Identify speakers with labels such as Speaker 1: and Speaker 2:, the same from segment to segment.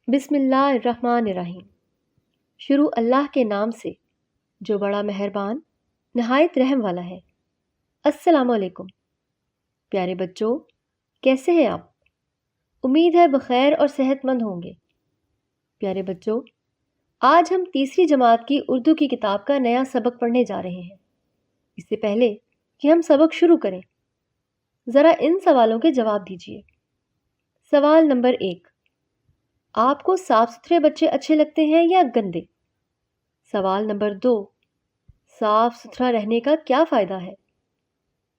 Speaker 1: بسم اللہ الرحمن الرحیم۔ شروع اللہ کے نام سے جو بڑا مہربان نہایت رحم والا ہے۔ السلام علیکم پیارے بچوں، کیسے ہیں آپ؟ امید ہے بخیر اور صحت مند ہوں گے۔ پیارے بچوں، آج ہم تیسری جماعت کی اردو کی کتاب کا نیا سبق پڑھنے جا رہے ہیں۔ اس سے پہلے کہ ہم سبق شروع کریں، ذرا ان سوالوں کے جواب دیجیے۔ سوال نمبر 1، آپ کو صاف ستھرے بچے اچھے لگتے ہیں یا گندے؟ سوال نمبر 2، صاف ستھرا رہنے کا کیا فائدہ ہے؟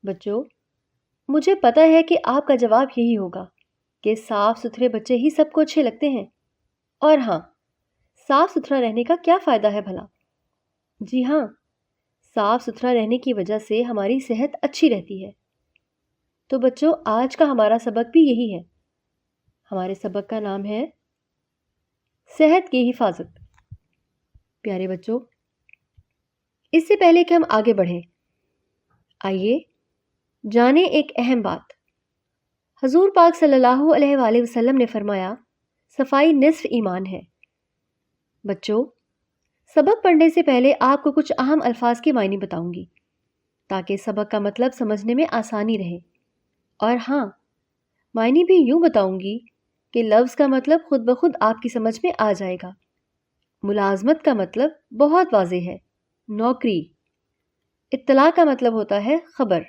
Speaker 1: بچوں، مجھے پتہ ہے کہ آپ کا جواب یہی ہوگا کہ صاف ستھرے بچے ہی سب کو اچھے لگتے ہیں۔ اور ہاں، صاف ستھرا رہنے کا کیا فائدہ ہے بھلا؟ جی ہاں، صاف ستھرا رہنے کی وجہ سے ہماری صحت اچھی رہتی ہے۔ تو بچوں، آج کا ہمارا سبق بھی یہی ہے۔ ہمارے سبق کا نام ہے صحت کی حفاظت۔ پیارے بچوں، اس سے پہلے کہ ہم آگے بڑھیں، آئیے جانیں ایک اہم بات۔ حضور پاک صلی اللہ علیہ وآلہ وسلم نے فرمایا، صفائی نصف ایمان ہے۔ بچوں، سبق پڑھنے سے پہلے آپ کو کچھ اہم الفاظ کے معنی بتاؤں گی تاکہ سبق کا مطلب سمجھنے میں آسانی رہے۔ اور ہاں، معنی بھی یوں بتاؤں گی کہ لفظ کا مطلب خود بخود آپ کی سمجھ میں آ جائے گا۔ ملازمت کا مطلب بہت واضح ہے، نوکری۔ اطلاع کا مطلب ہوتا ہے خبر،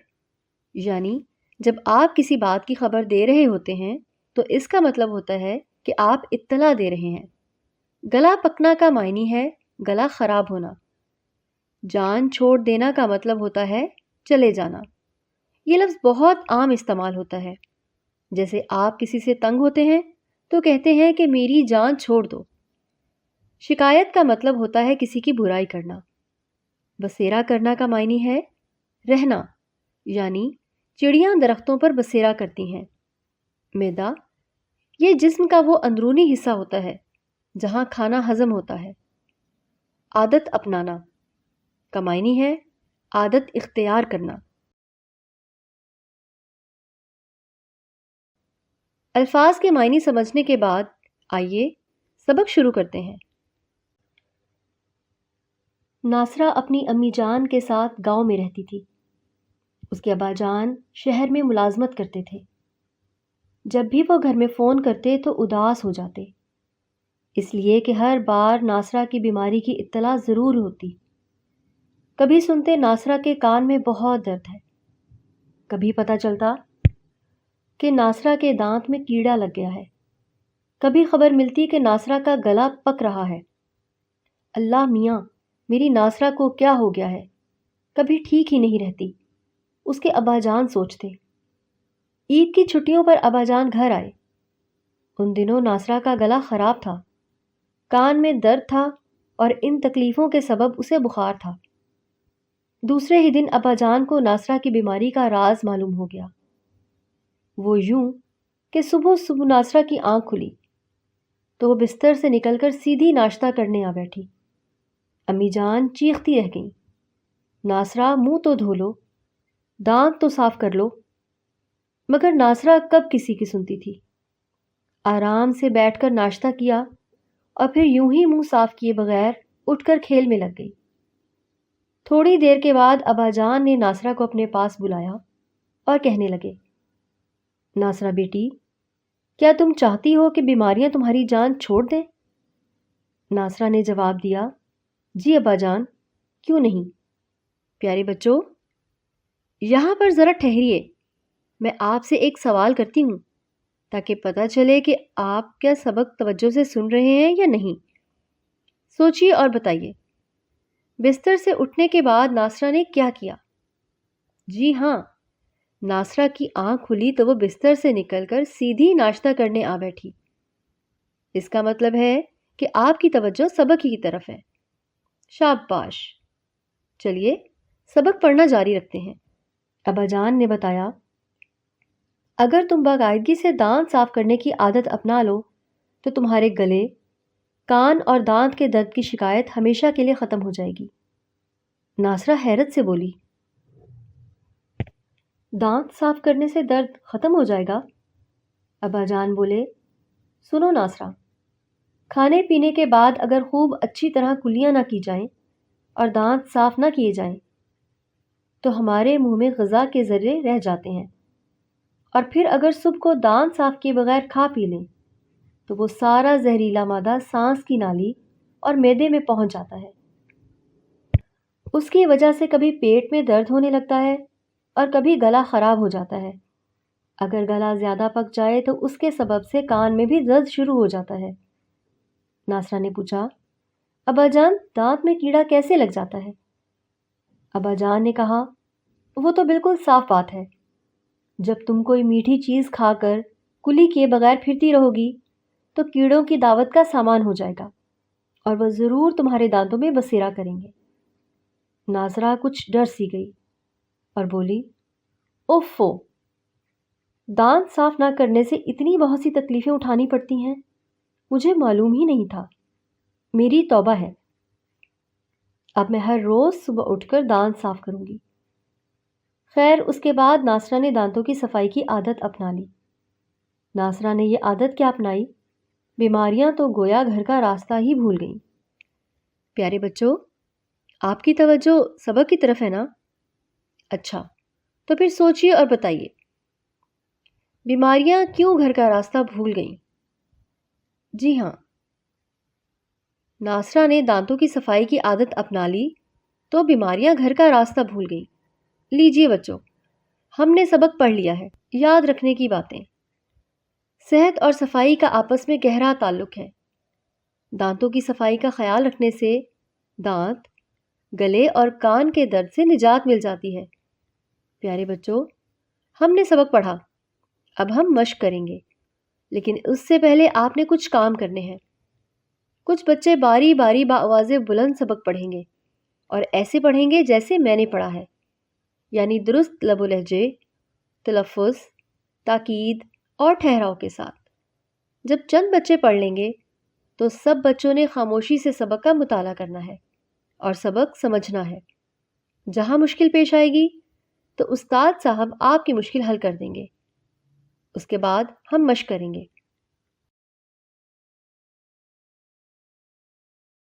Speaker 1: یعنی جب آپ کسی بات کی خبر دے رہے ہوتے ہیں تو اس کا مطلب ہوتا ہے کہ آپ اطلاع دے رہے ہیں۔ گلا پکنا کا معنی ہے گلا خراب ہونا۔ جان چھوڑ دینا کا مطلب ہوتا ہے چلے جانا۔ یہ لفظ بہت عام استعمال ہوتا ہے، جیسے آپ کسی سے تنگ ہوتے ہیں تو کہتے ہیں کہ میری جان چھوڑ دو۔ شکایت کا مطلب ہوتا ہے کسی کی برائی کرنا۔ بسیرا کرنا کا معنی ہے رہنا، یعنی چڑیاں درختوں پر بسیرا کرتی ہیں۔ معدہ، یہ جسم کا وہ اندرونی حصہ ہوتا ہے جہاں کھانا ہضم ہوتا ہے۔ عادت اپنانا کا معنی ہے عادت اختیار کرنا۔ الفاظ کے معنی سمجھنے کے بعد آئیے سبق شروع کرتے ہیں۔ ناصرہ اپنی امی جان کے ساتھ گاؤں میں رہتی تھی۔ اس کے ابا جان شہر میں ملازمت کرتے تھے۔ جب بھی وہ گھر میں فون کرتے تو اداس ہو جاتے، اس لیے کہ ہر بار ناصرہ کی بیماری کی اطلاع ضرور ہوتی۔ کبھی سنتے ناصرہ کے کان میں بہت درد ہے، کبھی پتہ چلتا کہ ناصرہ کے دانت میں کیڑا لگ گیا ہے، کبھی خبر ملتی کہ ناصرہ کا گلا پک رہا ہے۔ اللہ میاں، میری ناصرہ کو کیا ہو گیا ہے؟ کبھی ٹھیک ہی نہیں رہتی، اس کے ابا جان سوچتے۔ عید کی چھٹیوں پر ابا جان گھر آئے۔ ان دنوں ناصرہ کا گلا خراب تھا، کان میں درد تھا اور ان تکلیفوں کے سبب اسے بخار تھا۔ دوسرے ہی دن ابا جان کو ناصرہ کی بیماری کا راز معلوم ہو گیا۔ وہ یوں کہ صبح صبح ناصرہ کی آنکھ کھلی تو وہ بستر سے نکل کر سیدھی ناشتہ کرنے آ بیٹھی۔ امی جان چیختی رہ گئیں، ناصرہ منہ تو دھو لو، دانت تو صاف کر لو۔ مگر ناصرہ کب کسی کی سنتی تھی۔ آرام سے بیٹھ کر ناشتہ کیا اور پھر یوں ہی منہ صاف کیے بغیر اٹھ کر کھیل میں لگ گئی۔ تھوڑی دیر کے بعد ابا جان نے ناصرہ کو اپنے پاس بلایا اور کہنے لگے، ناصرہ بیٹی، کیا تم چاہتی ہو کہ بیماریاں تمہاری جان چھوڑ دیں؟ ناصرہ نے جواب دیا، جی ابا جان، کیوں نہیں۔ پیارے بچوں، یہاں پر ذرا ٹھہریے، میں آپ سے ایک سوال کرتی ہوں تاکہ پتہ چلے کہ آپ کیا سبق توجہ سے سن رہے ہیں یا نہیں۔ سوچیے اور بتائیے، بستر سے اٹھنے کے بعد ناصرہ نے کیا کیا؟ جی ہاں، ناصرہ کی آنکھ کھلی تو وہ بستر سے نکل کر سیدھی ناشتہ کرنے آ بیٹھی۔ اس کا مطلب ہے کہ آپ کی توجہ سبق کی طرف ہے۔ شاباش! چلیے سبق پڑھنا جاری رکھتے ہیں۔ ابا جان نے بتایا، اگر تم باقاعدگی سے دانت صاف کرنے کی عادت اپنا لو تو تمہارے گلے، کان اور دانت کے درد کی شکایت ہمیشہ کے لیے ختم ہو جائے گی۔ ناصرہ حیرت سے بولی، دانت صاف کرنے سے درد ختم ہو جائے گا؟ ابا جان بولے، سنو ناصرہ، کھانے پینے کے بعد اگر خوب اچھی طرح کلیاں نہ کی جائیں اور دانت صاف نہ کیے جائیں تو ہمارے منہ میں غذا کے ذرے رہ جاتے ہیں، اور پھر اگر صبح کو دانت صاف کیے بغیر کھا پی لیں تو وہ سارا زہریلا مادہ سانس کی نالی اور معدے میں پہنچ جاتا ہے۔ اس کی وجہ سے کبھی پیٹ میں درد ہونے لگتا ہے اور کبھی گلا خراب ہو جاتا ہے۔ اگر گلا زیادہ پک جائے تو اس کے سبب سے کان میں بھی درد شروع ہو جاتا ہے۔ ناصرہ نے پوچھا، ابا جان دانت میں کیڑا کیسے لگ جاتا ہے؟ ابا جان نے کہا، وہ تو بالکل صاف بات ہے، جب تم کوئی میٹھی چیز کھا کر کلی کیے بغیر پھرتی رہو گی تو کیڑوں کی دعوت کا سامان ہو جائے گا اور وہ ضرور تمہارے دانتوں میں بسیرا کریں گے۔ ناصرہ کچھ ڈر سی گئی اور بولی، اوفو، دانت صاف نہ کرنے سے اتنی بہت سی تکلیفیں اٹھانی پڑتی ہیں، مجھے معلوم ہی نہیں تھا، میری توبہ ہے، اب میں ہر روز صبح اٹھ کر دانت صاف کروں گی۔ خیر اس کے بعد ناصرہ نے دانتوں کی صفائی کی عادت اپنا لی۔ ناصرہ نے یہ عادت کیا اپنائی؟ بیماریاں تو گویا گھر کا راستہ ہی بھول گئیں۔ پیارے بچوں، آپ کی توجہ سبق کی طرف ہے نا؟ اچھا، تو پھر سوچئے اور بتائیے، بیماریاں کیوں گھر کا راستہ بھول گئیں؟ جی ہاں، ناصرہ نے دانتوں کی صفائی کی عادت اپنا لی تو بیماریاں گھر کا راستہ بھول گئیں۔ لیجئے بچوں، ہم نے سبق پڑھ لیا ہے۔ یاد رکھنے کی باتیں: صحت اور صفائی کا آپس میں گہرا تعلق ہے۔ دانتوں کی صفائی کا خیال رکھنے سے دانت، گلے اور کان کے درد سے نجات مل جاتی ہے۔ پیارے بچوں، ہم نے سبق پڑھا، اب ہم مشق کریں گے، لیکن اس سے پہلے آپ نے کچھ کام کرنے ہیں۔ کچھ بچے باری باری بآواز بلند سبق پڑھیں گے اور ایسے پڑھیں گے جیسے میں نے پڑھا ہے، یعنی درست لب و لہجے، تلفظ، تاکید اور ٹھہراؤ کے ساتھ۔ جب چند بچے پڑھ لیں گے تو سب بچوں نے خاموشی سے سبق کا مطالعہ کرنا ہے اور سبق سمجھنا ہے۔ جہاں مشکل پیش آئے گی تو استاد صاحب آپ کی مشکل حل کر دیں گے۔ اس کے بعد ہم مشق کریں گے۔